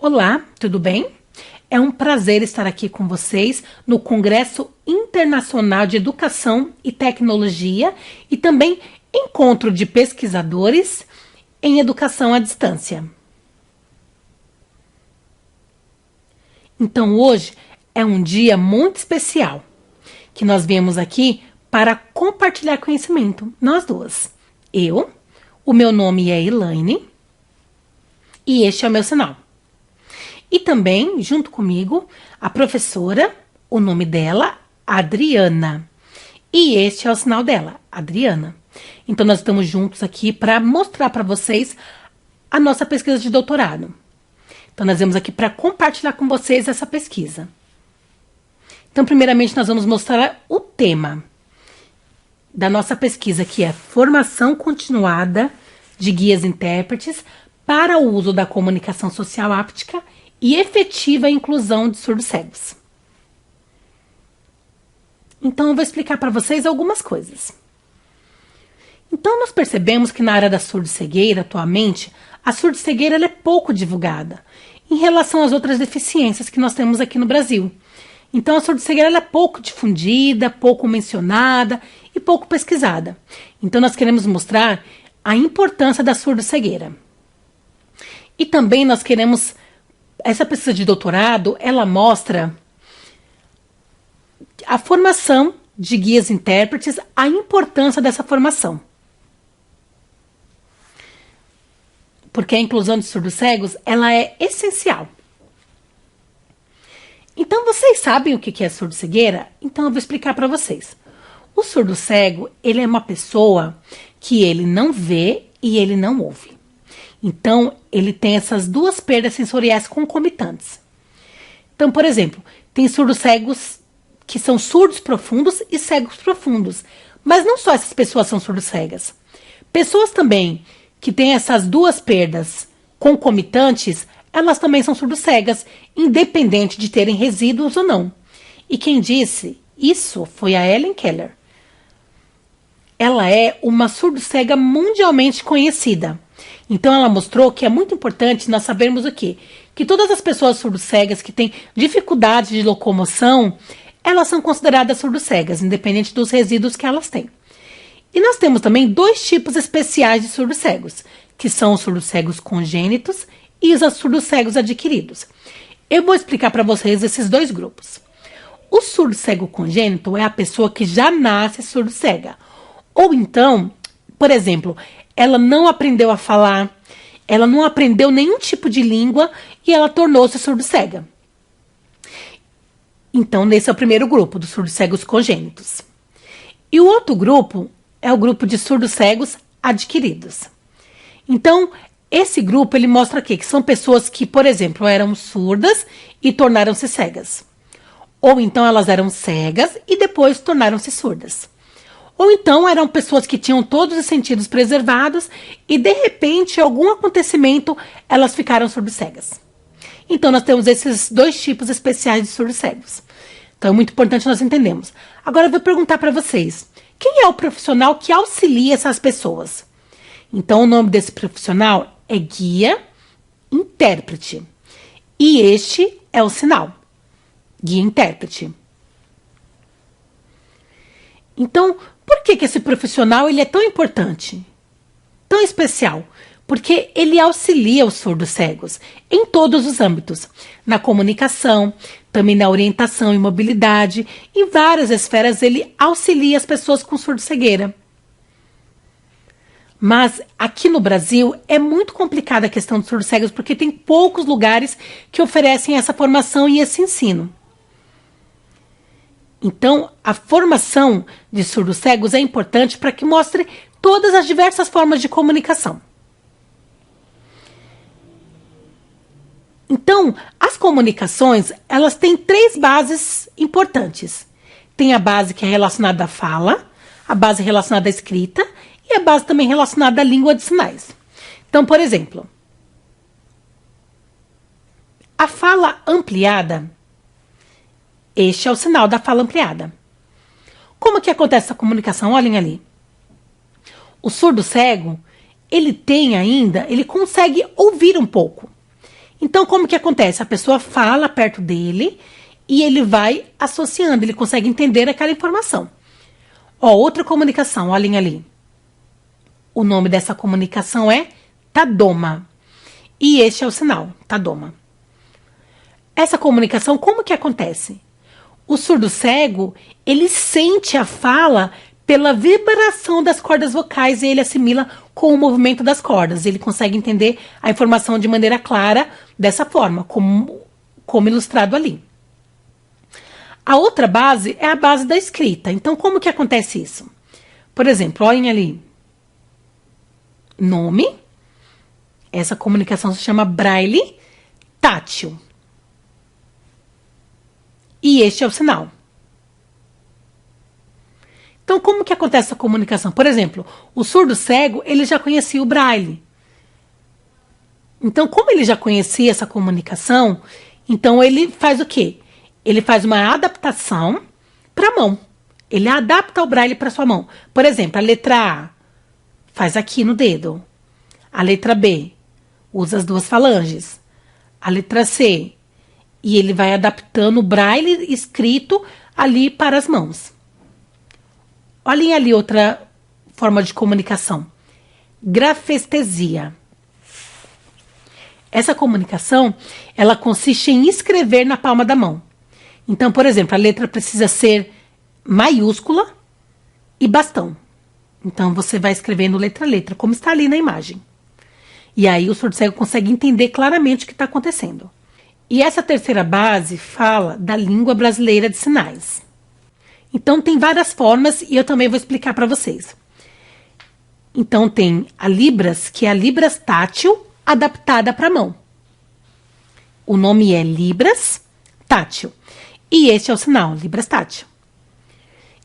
Olá, tudo bem? É um prazer estar aqui com vocês no Congresso Internacional de Educação e Tecnologia e também encontro de pesquisadores em educação à distância. Então hoje é um dia muito especial que nós viemos aqui para compartilhar conhecimento, nós duas. O meu nome é Elaine e este é o meu sinal. E também, junto comigo, a professora, o nome dela, Adriana. E este é o sinal dela, Adriana. Então, nós estamos juntos aqui para mostrar para vocês a nossa pesquisa de doutorado. Então, nós viemos aqui para compartilhar com vocês essa pesquisa. Então, primeiramente, nós vamos mostrar o tema da nossa pesquisa, que é formação continuada de guias intérpretes para o uso da comunicação social áptica e efetiva inclusão de surdos cegos. Então, eu vou explicar para vocês algumas coisas. Então, nós percebemos que na área da surdo-cegueira, atualmente, a surdo-cegueira ela é pouco divulgada em relação às outras deficiências que nós temos aqui no Brasil. Então, a surdo-cegueira ela é pouco difundida, pouco mencionada e pouco pesquisada. Então, nós queremos mostrar a importância da surdo-cegueira. E também nós queremos... Essa pesquisa de doutorado, ela mostra a formação de guias intérpretes, a importância dessa formação. Porque a inclusão de surdos cegos, ela é essencial. Então, vocês sabem o que é surdo-cegueira? Então, eu vou explicar para vocês. O surdo cego, ele é uma pessoa que ele não vê e ele não ouve. Então, ele tem essas duas perdas sensoriais concomitantes. Então, por exemplo, tem surdos cegos que são surdos profundos e cegos profundos. Mas não só essas pessoas são surdos cegas. Pessoas também que têm essas duas perdas concomitantes, elas também são surdos cegas, independente de terem resíduos ou não. E quem disse isso foi a Helen Keller. Ela é uma surdo-cega mundialmente conhecida. Então, ela mostrou que é muito importante nós sabermos o quê? Que todas as pessoas surdo-cegas que têm dificuldade de locomoção, elas são consideradas surdo-cegas, independente dos resíduos que elas têm. E nós temos também dois tipos especiais de surdos-cegos, que são os surdos-cegos congênitos e os surdos-cegos adquiridos. Eu vou explicar para vocês esses dois grupos. O surdo-cego congênito é a pessoa que já nasce surdo-cega. Ou então, por exemplo, ela não aprendeu a falar, ela não aprendeu nenhum tipo de língua e ela tornou-se surdo-cega. Então, esse é o primeiro grupo, dos surdos-cegos congênitos. E o outro grupo é o grupo de surdos-cegos adquiridos. Então, esse grupo, ele mostra aqui que são pessoas que, por exemplo, eram surdas e tornaram-se cegas. Ou então elas eram cegas e depois tornaram-se surdas. Ou então eram pessoas que tinham todos os sentidos preservados e, de repente, algum acontecimento, elas ficaram surdo-cegas. Então, nós temos esses dois tipos especiais de surdo-cegos. Então, é muito importante nós entendermos. Agora, eu vou perguntar para vocês. Quem é o profissional que auxilia essas pessoas? Então, o nome desse profissional é guia intérprete. E este é o sinal. Guia intérprete. Então, por que esse profissional ele é tão importante? Tão especial? Porque ele auxilia os surdos cegos em todos os âmbitos. Na comunicação, também na orientação e mobilidade. Em várias esferas ele auxilia as pessoas com surdo-cegueira. Mas aqui no Brasil é muito complicada a questão dos surdos cegos porque tem poucos lugares que oferecem essa formação e esse ensino. Então, a formação de surdos cegos é importante para que mostre todas as diversas formas de comunicação. Então, as comunicações, elas têm três bases importantes. Tem a base que é relacionada à fala, a base relacionada à escrita e a base também relacionada à língua de sinais. Então, por exemplo, a fala ampliada, este é o sinal da fala ampliada. Como que acontece essa comunicação? Olhem ali. O surdo cego, ele consegue ouvir um pouco. Então, como que acontece? A pessoa fala perto dele e ele vai associando, ele consegue entender aquela informação. Ó, outra comunicação, olhem ali. O nome dessa comunicação é Tadoma. E este é o sinal, Tadoma. Essa comunicação, como que acontece? O surdo cego, ele sente a fala pela vibração das cordas vocais e ele assimila com o movimento das cordas. Ele consegue entender a informação de maneira clara dessa forma, como ilustrado ali. A outra base é a base da escrita. Então, como que acontece isso? Por exemplo, olhem ali. Nome. Essa comunicação se chama Braille tátil. E este é o sinal. Então, como que acontece a comunicação? Por exemplo, o surdo cego, ele já conhecia o Braille. Então, como ele já conhecia essa comunicação, então ele faz o quê? Ele faz uma adaptação para a mão. Ele adapta o Braille para sua mão. Por exemplo, a letra A faz aqui no dedo. A letra B usa as duas falanges. A letra C, e ele vai adaptando o Braille escrito ali para as mãos. Olhem ali outra forma de comunicação. Grafestesia. Essa comunicação, ela consiste em escrever na palma da mão. Então, por exemplo, a letra precisa ser maiúscula e bastão. Então, você vai escrevendo letra a letra, como está ali na imagem. E aí o surdo cego consegue entender claramente o que está acontecendo. E essa terceira base fala da língua brasileira de sinais. Então, tem várias formas e eu também vou explicar para vocês. Então, tem a Libras, que é a Libras tátil adaptada para a mão. O nome é Libras tátil. E este é o sinal, Libras tátil.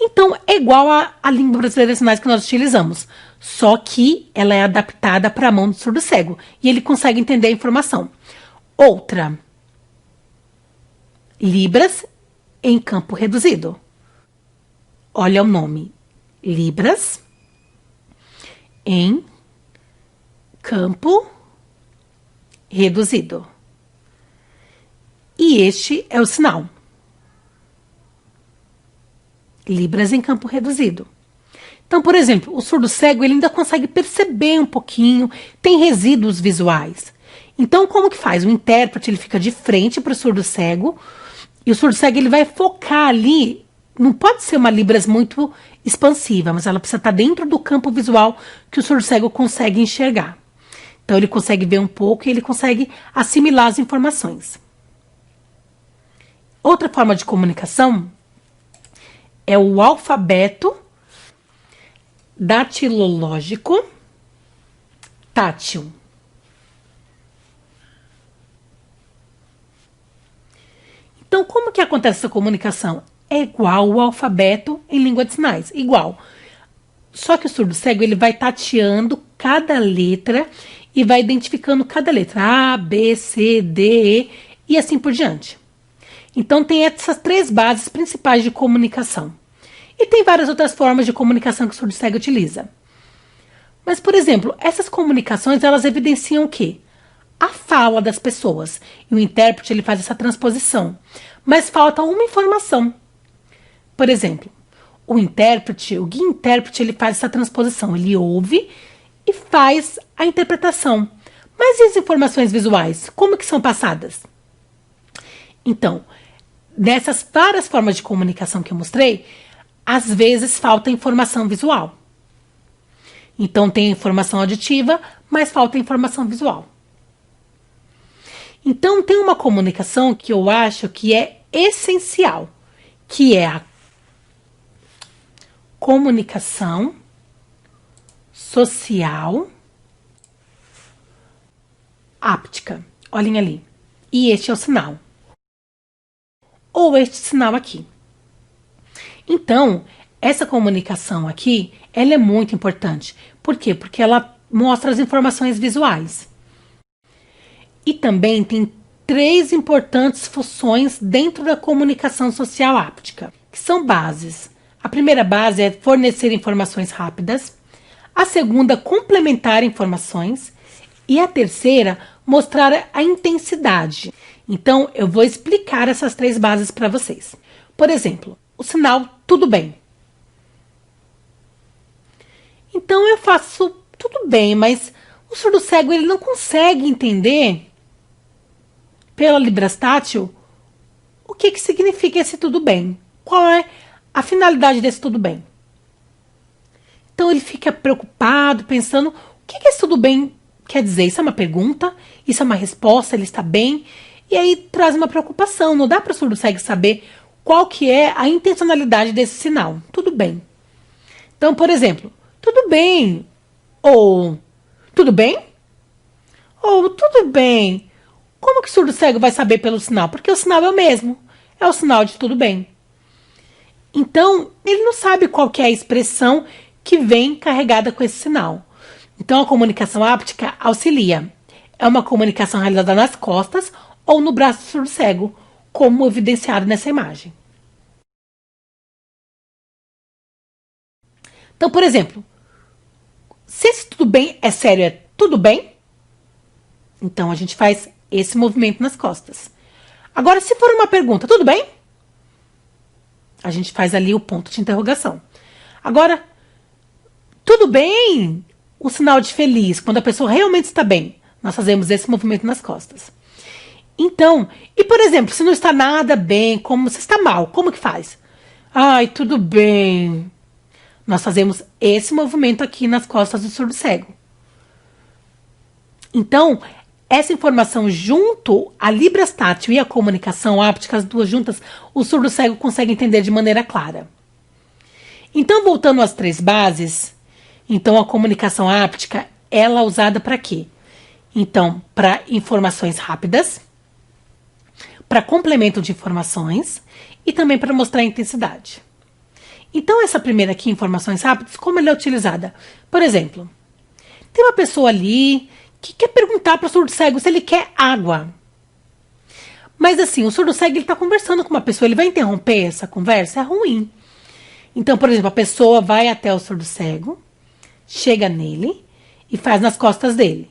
Então, é igual à língua brasileira de sinais que nós utilizamos, só que ela é adaptada para a mão do surdo cego e ele consegue entender a informação. Outra, Libras em campo reduzido. Olha o nome, Libras em campo reduzido. E este é o sinal. Libras em campo reduzido. Então, por exemplo, o surdo cego ele ainda consegue perceber um pouquinho, tem resíduos visuais. Então, como que faz? O intérprete ele fica de frente para o surdo cego e o surdo cego ele vai focar ali. Não pode ser uma Libras muito expansiva, mas ela precisa estar dentro do campo visual que o surdo cego consegue enxergar. Então, ele consegue ver um pouco e ele consegue assimilar as informações. Outra forma de comunicação é o alfabeto datilológico tátil. Então, como que acontece essa comunicação? É igual ao alfabeto em língua de sinais, igual. Só que o surdo cego ele vai tateando cada letra e vai identificando cada letra, A, B, C, D, E e assim por diante. Então, tem essas três bases principais de comunicação. E tem várias outras formas de comunicação que o surdo cego utiliza. Mas, por exemplo, essas comunicações, elas evidenciam o quê? A fala das pessoas. E o intérprete, ele faz essa transposição. Mas falta uma informação. Por exemplo, o guia intérprete, ele faz essa transposição. Ele ouve e faz a interpretação. Mas e as informações visuais? Como que são passadas? Então, nessas várias formas de comunicação que eu mostrei, às vezes falta informação visual. Então, tem informação auditiva, mas falta informação visual. Então, tem uma comunicação que eu acho que é essencial, que é a comunicação social áptica. Olhem ali. E este é o sinal. Ou este sinal aqui. Então, essa comunicação aqui, ela é muito importante. Por quê? Porque ela mostra as informações visuais. E também tem três importantes funções dentro da comunicação social áptica, que são bases. A primeira base é fornecer informações rápidas. A segunda, complementar informações. E a terceira, mostrar a intensidade. Então, eu vou explicar essas 3 bases para vocês. Por exemplo, o sinal tudo bem. Então, eu faço tudo bem, mas o surdo cego ele não consegue entender, pela Libras Tátil, o que significa esse tudo bem. Qual é a finalidade desse tudo bem. Então, ele fica preocupado, pensando, o que esse tudo bem quer dizer? Isso é uma pergunta? Isso é uma resposta? Ele está bem? E aí traz uma preocupação. Não dá para o surdo cego saber qual que é a intencionalidade desse sinal. Tudo bem. Então, por exemplo, tudo bem. Ou tudo bem? Ou tudo bem. Como que o surdo cego vai saber pelo sinal? Porque o sinal é o mesmo. É o sinal de tudo bem. Então, ele não sabe qual que é a expressão que vem carregada com esse sinal. Então, a comunicação áptica auxilia. É uma comunicação realizada nas costas ou no braço do surdo cego, como evidenciado nessa imagem. Então, por exemplo, se esse tudo bem é sério, é tudo bem? Então, a gente faz esse movimento nas costas. Agora, se for uma pergunta, tudo bem? A gente faz ali o ponto de interrogação. Agora, tudo bem? O sinal de feliz, quando a pessoa realmente está bem. Nós fazemos esse movimento nas costas. Então, e por exemplo, se não está nada bem, como se está mal, como que faz? Ai, tudo bem. Nós fazemos esse movimento aqui nas costas do surdo cego. Então, essa informação junto à Libras Tátil e a comunicação áptica, as duas juntas, o surdo cego consegue entender de maneira clara. Então, voltando às 3 bases, então a comunicação áptica, ela é usada para quê? Então, para informações rápidas, para complemento de informações e também para mostrar a intensidade. Então, essa primeira aqui, informações rápidas, como ela é utilizada? Por exemplo, tem uma pessoa ali que quer perguntar para o surdo cego se ele quer água. Mas assim, o surdo cego está conversando com uma pessoa, ele vai interromper essa conversa? É ruim. Então, por exemplo, a pessoa vai até o surdo cego, chega nele e faz nas costas dele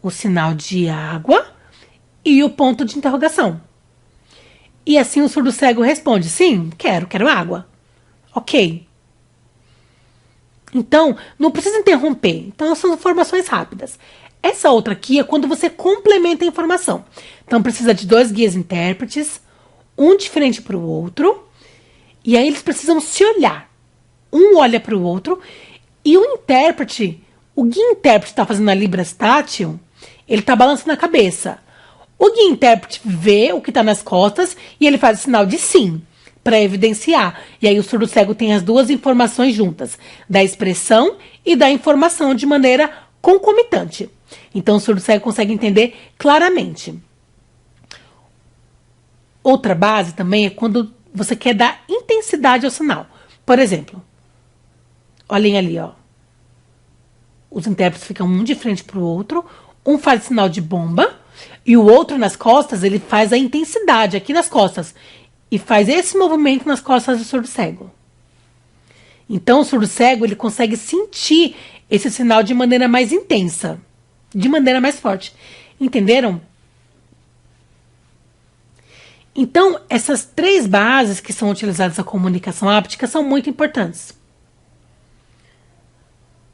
o sinal de água e o ponto de interrogação. E assim o surdo cego responde, sim, quero água. Ok. Então, não precisa interromper. Então, são informações rápidas. Essa outra aqui é quando você complementa a informação. Então, precisa de 2 guias intérpretes, um de frente para o outro, e aí eles precisam se olhar. Um olha para o outro, e o intérprete, o guia intérprete está fazendo a Libras Tátil, ele está balançando a cabeça. O guia intérprete vê o que está nas costas e ele faz o sinal de sim, para evidenciar. E aí o surdo cego tem as duas informações juntas, da expressão e da informação de maneira concomitante. Então o surdo cego consegue entender claramente. Outra base também é quando você quer dar intensidade ao sinal. Por exemplo, olhem ali, ó. Os intérpretes ficam um de frente para o outro, um faz sinal de bomba e o outro nas costas, ele faz a intensidade aqui nas costas e faz esse movimento nas costas do surdo cego. Então o surdo cego ele consegue sentir esse sinal de maneira mais intensa, de maneira mais forte. Entenderam? Então, essas 3 bases que são utilizadas na comunicação áptica são muito importantes.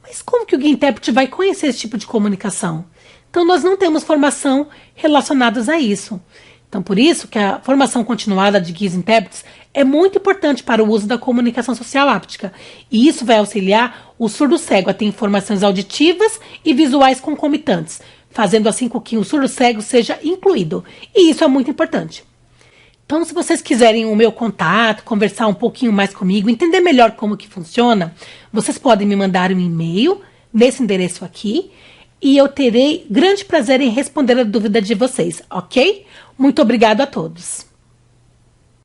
Mas como que o guia intérprete vai conhecer esse tipo de comunicação? Então, nós não temos formação relacionada a isso. Então, por isso que a formação continuada de guias intérpretes é muito importante para o uso da comunicação social áptica. E isso vai auxiliar o surdo cego a ter informações auditivas e visuais concomitantes, fazendo assim com que o surdo cego seja incluído. E isso é muito importante. Então, se vocês quiserem o meu contato, conversar um pouquinho mais comigo, entender melhor como que funciona, vocês podem me mandar um e-mail nesse endereço aqui e eu terei grande prazer em responder a dúvida de vocês, ok? Muito obrigado a todos.